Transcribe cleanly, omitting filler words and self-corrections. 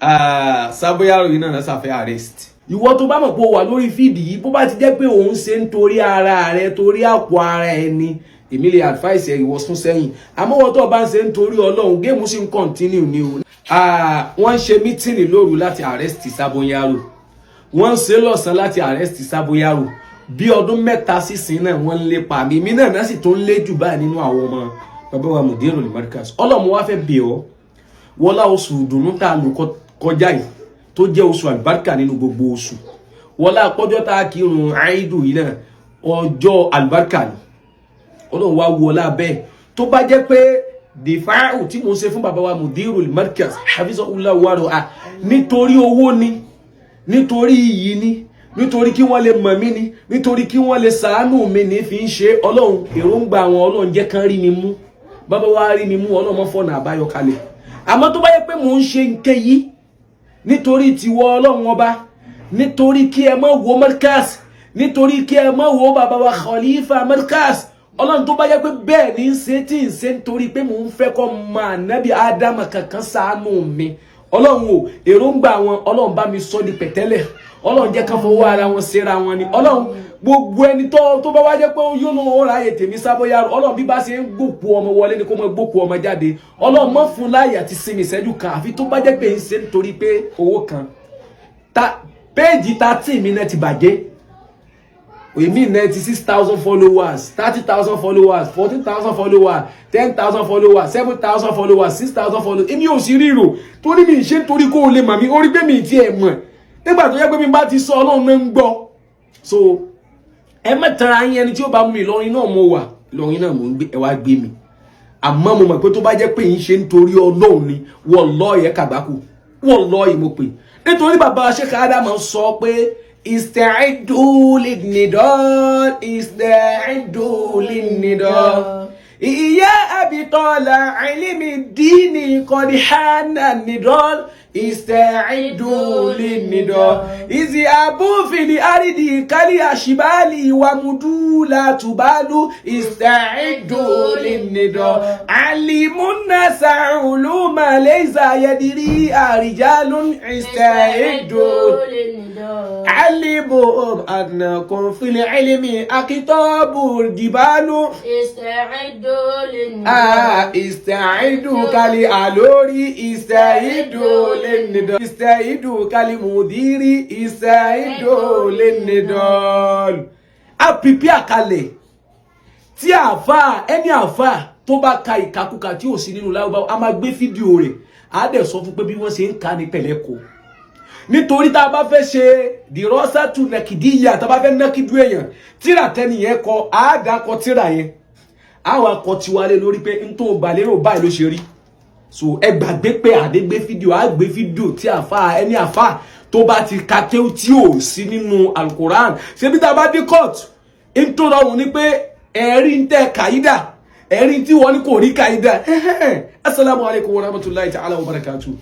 Sabo Yaro yìí náà ṣàfẹ́ arrest. Ìwọ tó bá mọ̀ pé o wà lórí fídì yìí bó bá ti jẹ́ pé òun ṣe ń torí ara rẹ̀ torí àpò ara ẹni èmi lè advice ẹ ìwọ sún sẹ́yìn àmọ́ wọ́n tó bá ń ṣe ń torí Ọlọ́run géèmù sì ń continue ni o. Wọ́n ṣe mítìnì lóru láti arrest Sabo Yaro wọ́n ṣe lọ́sàn láti arrest Sabo Yaro bí ọdún mẹ́ta sísìn náà wọ́n ń lépa mi èmi náà sì tó ń lé jù báyìí nínú àwọn ọmọ bàbá wa Mudirul Morkaz. Ọlọ́run wá fẹ́ bẹ̀ ọ́ wọ́lá oṣù ìdùnnú tá a lò kọjá yìí tó jẹ́ oṣù àlùbáríkà nínú gbogbo oṣù wọ́lá àpọ́jọ́ tá a kírun àìdù yìí náà ọjọ́ àlùbáríkà ni Ọlọ́run wá wọlá bẹ́ẹ̀ tó bá jẹ́ pé dìfáàrù tí mo ṣe fún bàbá wa Mudirul Morkaz hafizahullahu wa ra'ah nítorí owó ni nítorí iyì ni nítorí kí wọ́n lè mọ̀ mí ni nítorí kí wọ́n lè ṣàánú mi ní fi ń ṣe Ọlọ́run èròǹgbà àwọn Ọlọ́run jẹ́ kán rí mi mú bàbá wa rí mi mú Ọlọ́run mọ́ fọ́nà àbáyọ kalẹ̀ àmọ́ tó bá yẹ pé mò ń ṣe nǹkan yìí nítorí tiwọ Ọlọ́run ọba nítorí kí ẹ má wo Morkaz nítorí kí ẹ má wo bàbá wa Khalifa Morkaz Ọlọ́run tó bá yẹ pé bẹ́ẹ̀ ní ṣe tí ń ṣe nítorí pé mò ń fẹ́ kọ́ máa nábì Ádámà kankan ṣàánú mi Ọlọ́run o èròǹgbà wọn Ọlọ́run bá mi sọ di pẹ̀tẹ́lẹ̀ Ọlọ́run jẹ́ kán fọwọ́ ara wọn ṣera wọn ni Ọlọ́run gbogbo ẹni tó bá wá jẹ́ pé yóò lọ ọ̀rọ̀ ayé tèmi Sabo Yaro Ọlọ́run bí bá ṣe ń gbòkú ọmọ wọlé ni kó mọ gbòkú ọmọ jáde Ọlọ́run mọ́ fún láyé àti sinmi ìṣẹ́jú kan àfi tó bá jẹ́ pé ń ṣe nítorí pé owó kan péèjì 13 mi náà ti bàjẹ́ èmi 96,000 followers 30,000 followers 14,000 followers 10,000 followers 7,000 followers 6,000 followers èmi ò sí ríro torí mi ṣe nítorí kó o lè mọ̀ mí orí pé mi ti ẹ̀ mọ̀ nígbà tó yẹ pé mi bá ti sọ Ọlọ́run náà ń gbọ́ so ẹ mẹ́tara yín ẹni tí ó bá mú mi Ìlọrin náà mo wà Ìlọrin náà mo ń gbé ẹ wá gbé mi àmọ́ mo mọ̀ pé tó bá jẹ́ pé yín ṣe nítorí Ọlọ́run ni wallahi ẹ kàgbákò wallahi mo pè nítorí bàbá Sheikh Adam sọ pé ista'iddu lin-nidal ista'iddu lin-nidal ìyá abitọ́lá ilmi dini qad hana nidal ista'iddu lin-nidal izi abu fil ardi kali ashbali wa mudula tubalu ista'iddu lin-nidal alimun nasa uluma laysa yadri arijalun ista'iddu lin-nidal alimu annakum fil ilmi akitabu dibalu ista'iddu lin-nidal ista'iddu kali alori ista'iddu istaidu kalimudiri istaidu lin-nidal a prepare kalẹ̀ tí àfà ẹni àfà tó bá ka ìkàkùkà tí ò sí nínú Lárúbáwá a máa gbé fídíò rẹ̀ a dẹ̀ sọ fún pé bí wọ́n ṣe ń ka ní pẹ̀lẹ́kọ̀ nítorí tá bá fẹ́ ṣe dirasatu nakidiyya tá bá fẹ́ nakidu èyàn tírà tẹ́niyẹn kọ a dá kọ tírà yẹn a wá kọ tiwálé lórí pé n tó gbà lérò báyìí ló ṣe rí so ẹ gbàgbé pé àdégbé fídíò á gbé fídíò tí àfà ẹni àfà tó bá ti ka kéwú tí ò sí nínú alukoran ṣebí tá bá dé court in tó rọrùn ni pé ẹ̀rí ń tẹ́ kàídà ẹ̀rí tí wọ́n ní kò rí kàídà assalamu alaikum warahmatullahi ta'ala wabarakatuh.